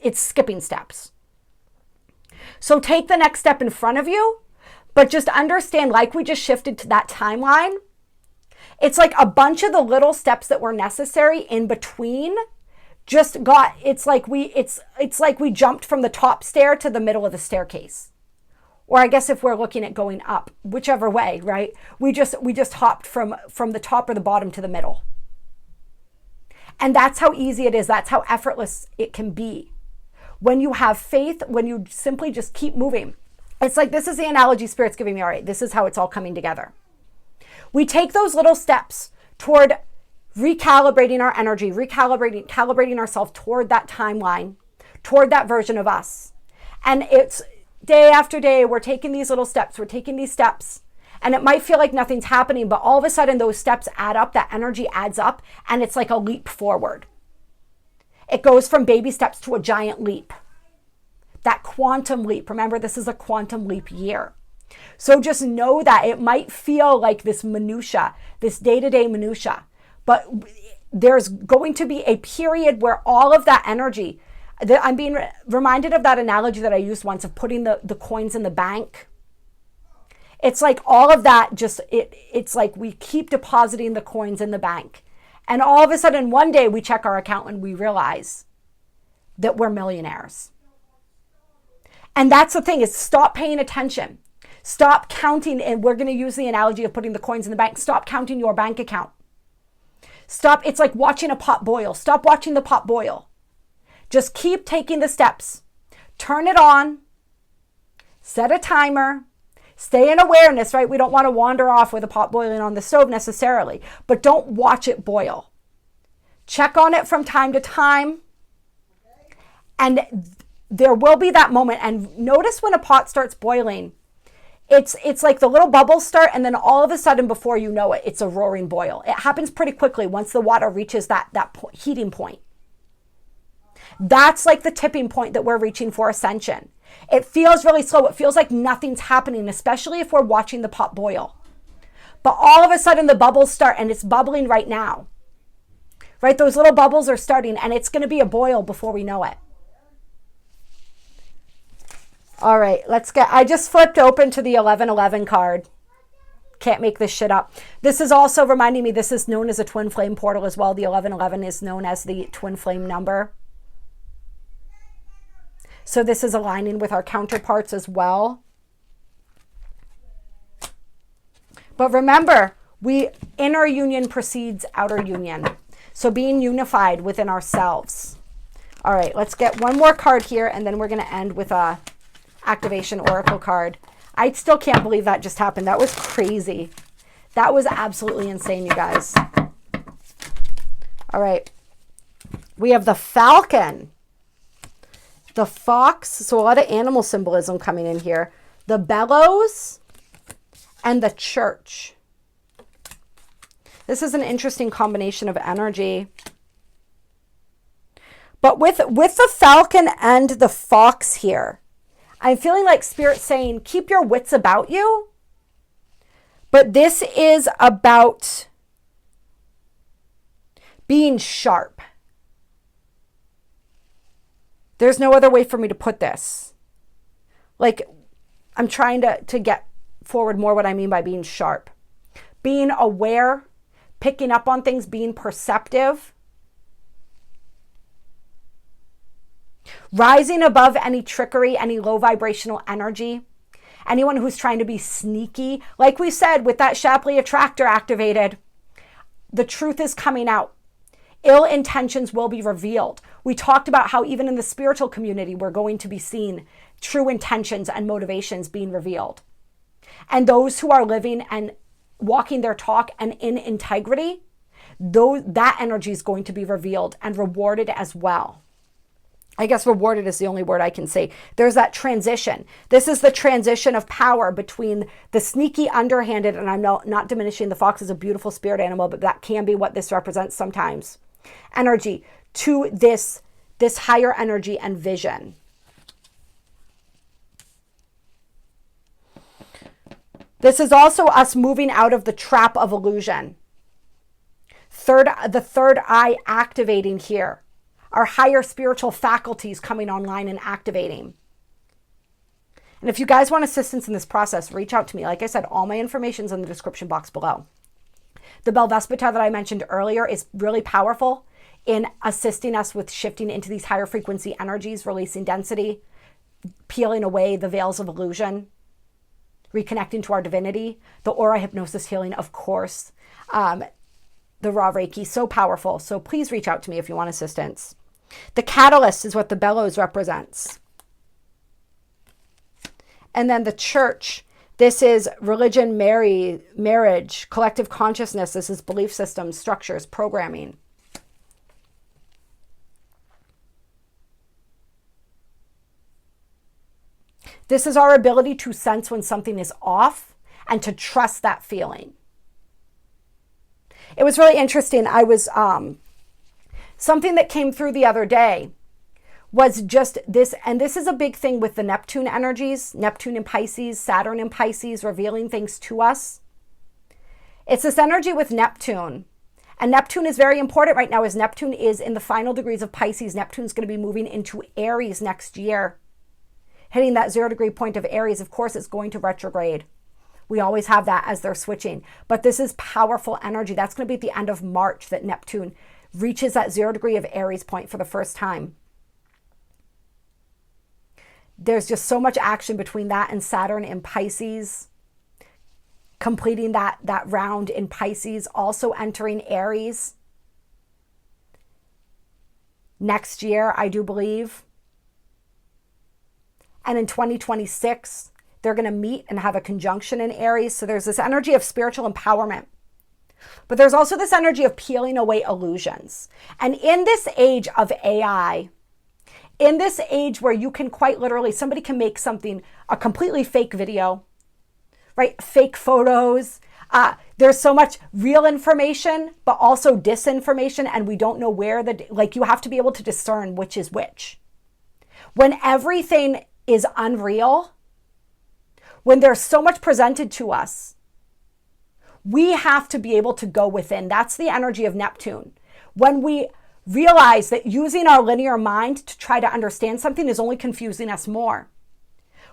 it's skipping steps. So take the next step in front of you, but just understand, like we just shifted to that timeline, it's like a bunch of the little steps that were necessary in between just got, it's like we jumped from the top stair to the middle of the staircase. Or I guess if we're looking at going up, whichever way, right? We just hopped from the top or the bottom to the middle. And that's how easy it is. That's how effortless it can be. When you have faith, when you simply just keep moving. It's like, this is the analogy Spirit's giving me. All right, this is how it's all coming together. We take those little steps toward recalibrating our energy, calibrating ourselves toward that timeline, toward that version of us. And it's day after day, we're taking these little steps, we're taking these steps, and it might feel like nothing's happening, but all of a sudden those steps add up, that energy adds up, and it's like a leap forward. It goes from baby steps to a giant leap. That quantum leap. Remember, this is a quantum leap year. So just know that it might feel like this minutia, this day-to-day minutia, but there's going to be a period where all of that energy, I'm being reminded of that analogy that I used once of putting the coins in the bank. It's like all of that just, it's like we keep depositing the coins in the bank. And all of a sudden, one day we check our account and we realize that we're millionaires. And that's the thing, is stop paying attention. Stop counting, and we're going to use the analogy of putting the coins in the bank. Stop counting your bank account. Stop, it's like watching a pot boil. Stop watching the pot boil. Just keep taking the steps. Turn it on. Set a timer. Stay in awareness, right? We don't want to wander off with a pot boiling on the stove necessarily, but don't watch it boil. Check on it from time to time. And there will be that moment. And notice when a pot starts boiling, it's like the little bubbles start, and then all of a sudden, before you know it, it's a roaring boil. It happens pretty quickly once the water reaches that heating point. That's like the tipping point that we're reaching for ascension. It feels really slow. It feels like nothing's happening, especially if we're watching the pot boil. But all of a sudden the bubbles start, and it's bubbling right now. Right? Those little bubbles are starting, and it's going to be a boil before we know it. All right, I just flipped open to the 1111 card. Can't make this shit up. This is also reminding me, this is known as a twin flame portal as well. The 1111 is known as the twin flame number. So this is aligning with our counterparts as well. But remember, inner union precedes outer union. So being unified within ourselves. All right, let's get one more card here, and then we're going to end with a activation oracle card. I still can't believe that just happened. That was crazy. That was absolutely insane, you guys. All right. We have the falcon, the fox, so a lot of animal symbolism coming in here, the bellows, and the church. This is an interesting combination of energy. But with the falcon and the fox here, I'm feeling like Spirit saying, keep your wits about you. But this is about being sharp. There's no other way for me to put this. Like, I'm trying to get forward more what I mean by being sharp. Being aware, picking up on things, being perceptive. Rising above any trickery, any low vibrational energy. Anyone who's trying to be sneaky. Like we said, with that Shapley attractor activated, the truth is coming out. Ill intentions will be revealed. We talked about how even in the spiritual community, we're going to be seeing true intentions and motivations being revealed. And those who are living and walking their talk and in integrity, that energy is going to be revealed and rewarded as well. I guess rewarded is the only word I can say. There's that transition. This is the transition of power between the sneaky, underhanded, and I'm not diminishing the fox is a beautiful spirit animal, but that can be what this represents sometimes. Energy to this higher energy and vision. This is also us moving out of the trap of illusion. The third eye activating here. Our higher spiritual faculties coming online and activating. And if you guys want assistance in this process, reach out to me. Like I said, all my information is in the description box below. The Belvespita that I mentioned earlier is really powerful in assisting us with shifting into these higher frequency energies, releasing density, peeling away the veils of illusion, reconnecting to our divinity. The aura hypnosis healing, of course. The raw Reiki, so powerful. So please reach out to me if you want assistance. The catalyst is what the bellows represents. And then the church. This is religion, marriage, collective consciousness. This is belief systems, structures, programming. This is our ability to sense when something is off and to trust that feeling. It was really interesting. I was, something that came through the other day was just this, and this is a big thing with the Neptune energies, Neptune in Pisces, Saturn in Pisces, revealing things to us. It's this energy with Neptune. And Neptune is very important right now as Neptune is in the final degrees of Pisces. Neptune's going to be moving into Aries next year. Hitting that 0 degree point of Aries, of course, it's going to retrograde. We always have that as they're switching. But this is powerful energy. That's going to be at the end of March that Neptune reaches that 0 degree of Aries point for the first time. There's just so much action between that and Saturn in Pisces. Completing that round in Pisces, also entering Aries next year, I do believe. And in 2026, they're going to meet and have a conjunction in Aries. So there's this energy of spiritual empowerment. But there's also this energy of peeling away illusions. And in this age of AI, in this age where you can quite literally, somebody can make something, a completely fake video, right? Fake photos. There's so much real information, but also disinformation. And we don't know where you have to be able to discern which is which. When everything is unreal, when there's so much presented to us, we have to be able to go within. That's the energy of Neptune. When we realize that using our linear mind to try to understand something is only confusing us more.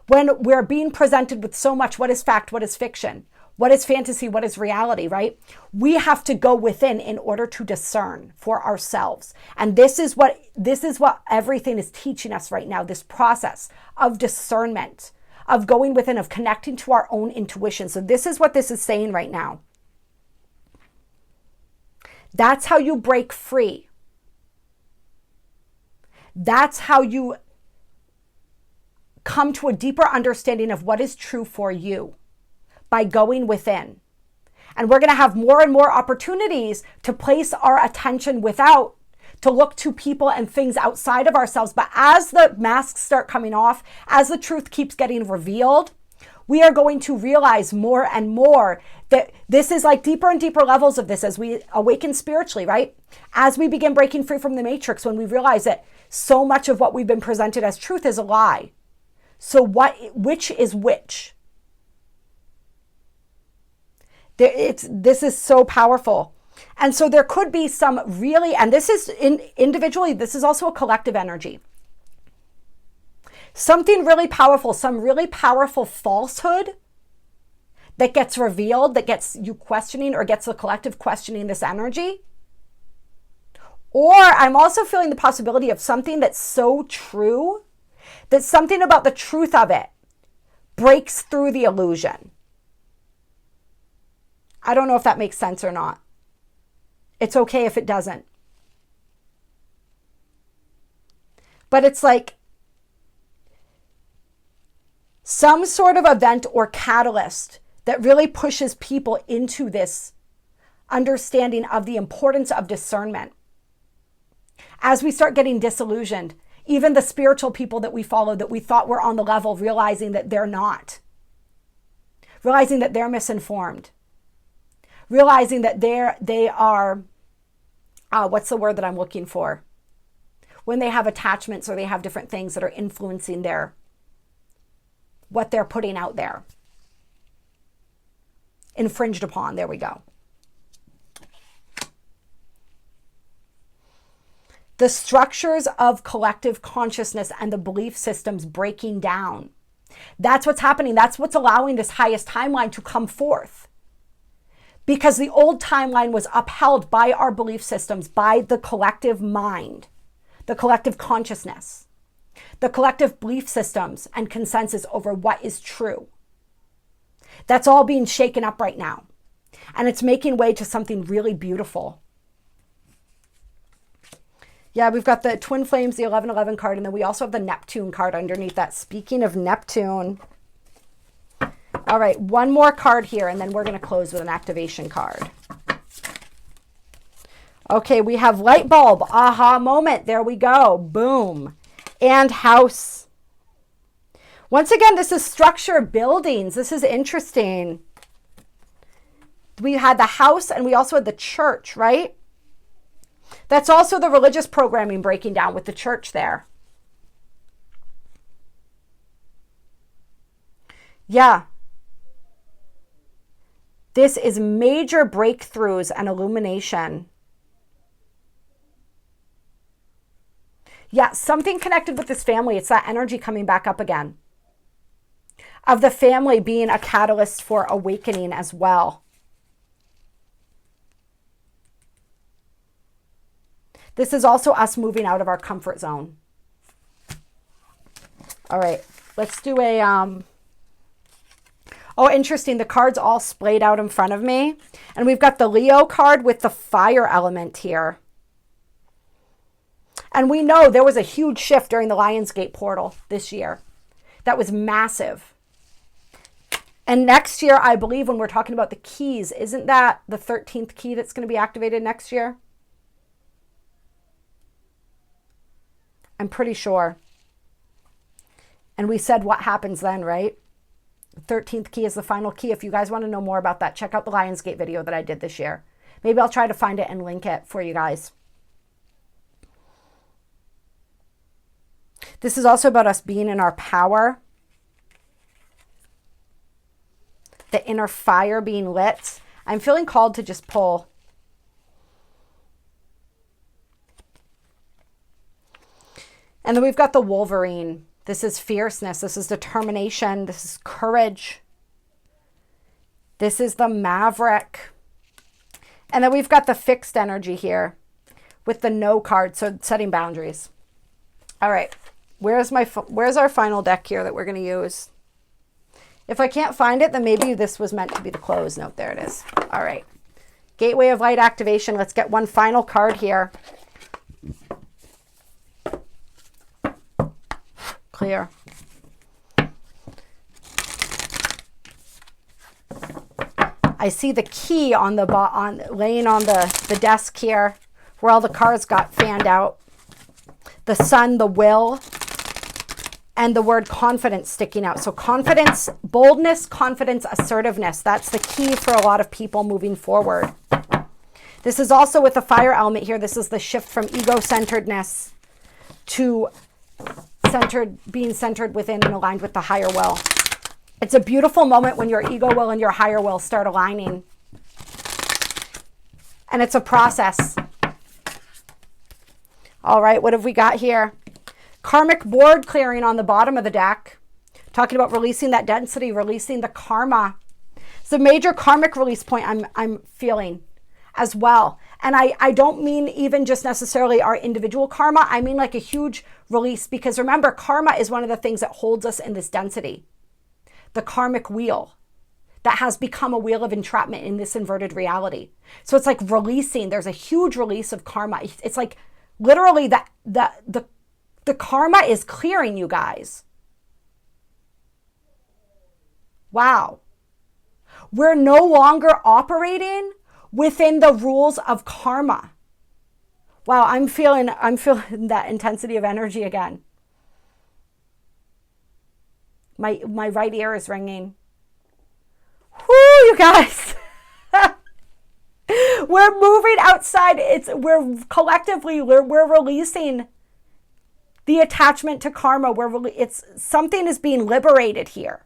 When we're being presented with so much, what is fact, what is fiction, what is fantasy, what is reality, right? We have to go within in order to discern for ourselves. And this is what everything is teaching us right now, this process of discernment, of going within, of connecting to our own intuition. So this is what this is saying right now. That's how you break free. That's how you come to a deeper understanding of what is true for you, by going within. And we're going to have more and more opportunities to place our attention without, to look to people and things outside of ourselves. But as the masks start coming off, as the truth keeps getting revealed, we are going to realize more and more that this is like deeper and deeper levels of this as we awaken spiritually, right? As we begin breaking free from the matrix, when we realize that so much of what we've been presented as truth is a lie. So which is which? This is so powerful. And so there could be some really, and this is individually, this is also a collective energy. Something really powerful, some really powerful falsehood that gets revealed, that gets you questioning or gets the collective questioning this energy. Or I'm also feeling the possibility of something that's so true that something about the truth of it breaks through the illusion. I don't know if that makes sense or not. It's okay if it doesn't. But it's like some sort of event or catalyst that really pushes people into this understanding of the importance of discernment. As we start getting disillusioned, even the spiritual people that we follow that we thought were on the level, realizing that they're not. Realizing that they're misinformed. Realizing that they are, what's the word that I'm looking for? When they have attachments or they have different things that are influencing what they're putting out there. Infringed upon, there we go. The structures of collective consciousness and the belief systems breaking down. That's what's happening. That's what's allowing this highest timeline to come forth. Because the old timeline was upheld by our belief systems, by the collective mind, the collective consciousness, the collective belief systems and consensus over what is true. That's all being shaken up right now. And it's making way to something really beautiful. Yeah, we've got the Twin Flames, the 1111 card, and then we also have the Neptune card underneath that. Speaking of Neptune. All right, one more card here, and then we're going to close with an activation card. Okay, we have light bulb, aha moment. There we go. Boom. And house. Once again, this is structure, buildings. This is interesting. We had the house and we also had the church, right? That's also the religious programming breaking down with the church there. Yeah. This is major breakthroughs and illumination. Yeah, something connected with this family. It's that energy coming back up again. Of the family being a catalyst for awakening as well. This is also us moving out of our comfort zone. All right, let's do a, oh, interesting. The cards all splayed out in front of me. And we've got the Leo card with the fire element here. And we know there was a huge shift during the Lionsgate portal this year. That was massive. And next year, I believe when we're talking about the keys, isn't that the 13th key that's going to be activated next year? I'm pretty sure. And we said what happens then, right? The 13th key is the final key. If you guys want to know more about that, check out the Lionsgate video that I did this year. Maybe I'll try to find it and link it for you guys. This is also about us being in our power. The inner fire being lit. I'm feeling called to just pull. And then we've got the Wolverine. This is fierceness. This is determination. This is courage. This is the Maverick. And then we've got the fixed energy here with the no card. So setting boundaries. All right. Where's our final deck here that we're going to use? If I can't find it, then maybe this was meant to be the close note. There it is. All right. Gateway of Light activation. Let's get one final card here. Clear. I see the key on the laying on the desk here, where all the cards got fanned out. The sun, the will, and the word confidence sticking out. So confidence, boldness, confidence, assertiveness. That's the key for a lot of people moving forward. This is also with the fire element here. This is the shift from ego-centeredness to being centered within and aligned with the higher will. It's a beautiful moment when your ego will and your higher will start aligning. And it's a process. All right, what have we got here? Karmic board clearing on the bottom of the deck. Talking about releasing that density, releasing the karma. It's a major karmic release point I'm feeling as well. And I don't mean even just necessarily our individual karma. I mean like a huge release, because remember, karma is one of the things that holds us in this density. The karmic wheel that has become a wheel of entrapment in this inverted reality. So it's like releasing. There's a huge release of karma. It's like literally the karma is clearing, you guys. Wow. We're no longer operating within the rules of karma. Wow, I'm feeling that intensity of energy again. My right ear is ringing. Whoo, you guys. We're moving outside. We're collectively releasing the attachment to karma. Something is being liberated here.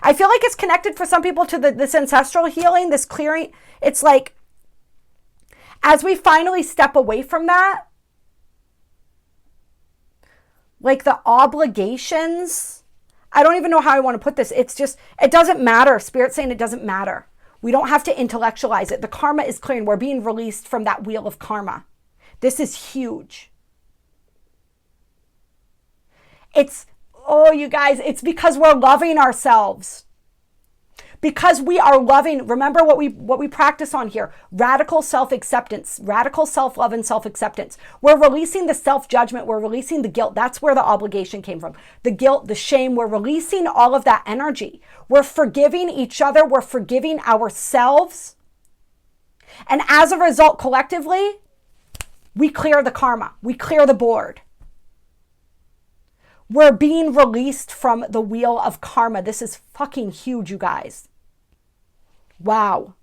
I feel like it's connected for some people to this ancestral healing, this clearing. It's like, as we finally step away from that, like the obligations, I don't even know how I want to put this. It's just, it doesn't matter. Spirit's saying it doesn't matter. We don't have to intellectualize it. The karma is clearing. We're being released from that wheel of karma. This is huge. Oh, you guys, it's because we're loving ourselves. Because we are loving, remember what we practice on here, radical self-acceptance, radical self-love and self-acceptance. We're releasing the self-judgment, we're releasing the guilt. That's where the obligation came from. The guilt, the shame, we're releasing all of that energy. We're forgiving each other, we're forgiving ourselves. And as a result, collectively, we clear the karma, we clear the board. We're being released from the wheel of karma. This is fucking huge, you guys. Wow.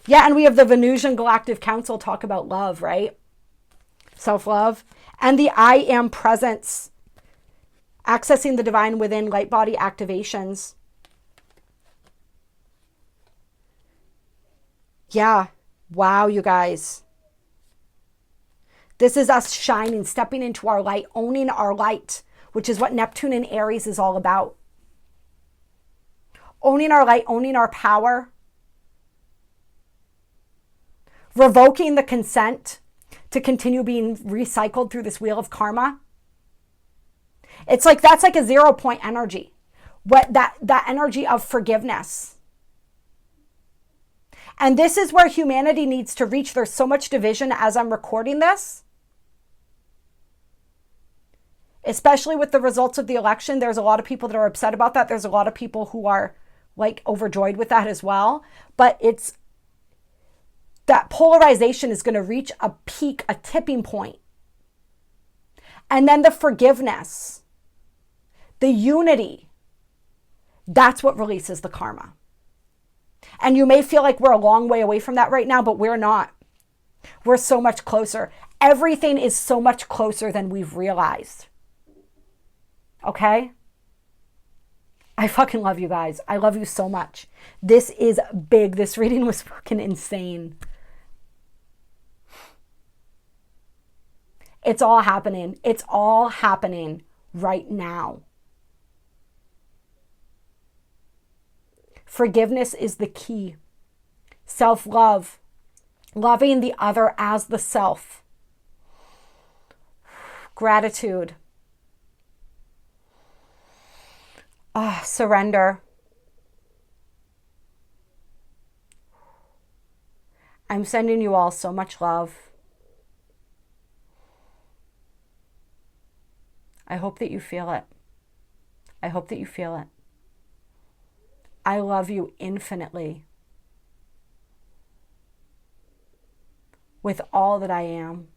Yeah, and we have the Venusian Galactic Council talk about love, right? Self-love. And the I am presence. Accessing the divine within, light body activations. Yeah. Wow, you guys. This is us shining, stepping into our light, owning our light, which is what Neptune in Aries is all about. Owning our light, owning our power. Revoking the consent to continue being recycled through this wheel of karma. It's like, that's like a 0 point energy. That energy of forgiveness. And this is where humanity needs to reach. There's so much division as I'm recording this. Especially with the results of the election. There's a lot of people that are upset about that. There's a lot of people who are like overjoyed with that as well. But it's that polarization is going to reach a peak, a tipping point. And then the forgiveness, the unity, that's what releases the karma. And you may feel like we're a long way away from that right now, but we're not. We're so much closer. Everything is so much closer than we've realized. Okay? I fucking love you guys. I love you so much. This is big. This reading was fucking insane. It's all happening. It's all happening right now. Forgiveness is the key. Self-love. Loving the other as the self. Gratitude. Surrender. I'm sending you all so much love. I hope that you feel it. I hope that you feel it. I love you infinitely. With all that I am.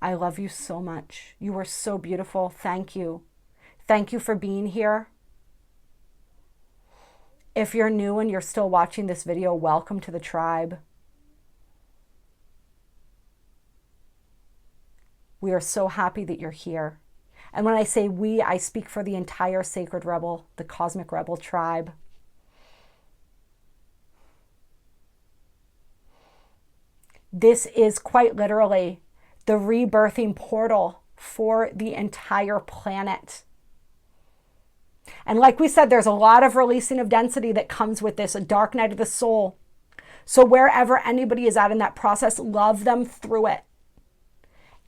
I love you so much. You are so beautiful. Thank you. Thank you for being here. If you're new and you're still watching this video, welcome to the tribe. We are so happy that you're here. And when I say we, I speak for the entire Sacred Rebel, the Cosmic Rebel tribe. This is quite literally the rebirthing portal for the entire planet. And like we said, there's a lot of releasing of density that comes with this, a dark night of the soul. So wherever anybody is at in that process, love them through it.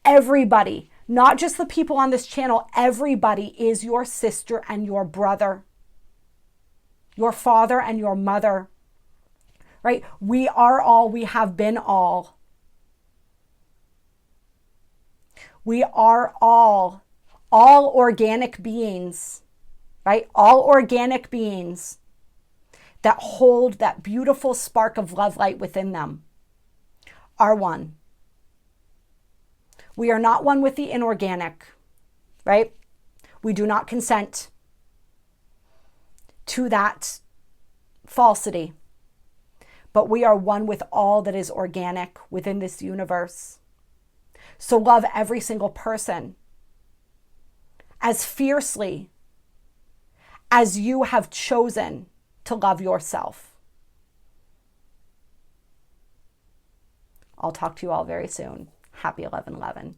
Everybody, not just the people on this channel, everybody is your sister and your brother, your father and your mother, right? We are all, we have been all. We are all organic beings, right? All organic beings that hold that beautiful spark of love light within them are one. We are not one with the inorganic, right? We do not consent to that falsity, but we are one with all that is organic within this universe. So love every single person as fiercely as you have chosen to love yourself. I'll talk to you all very soon. Happy 11/11.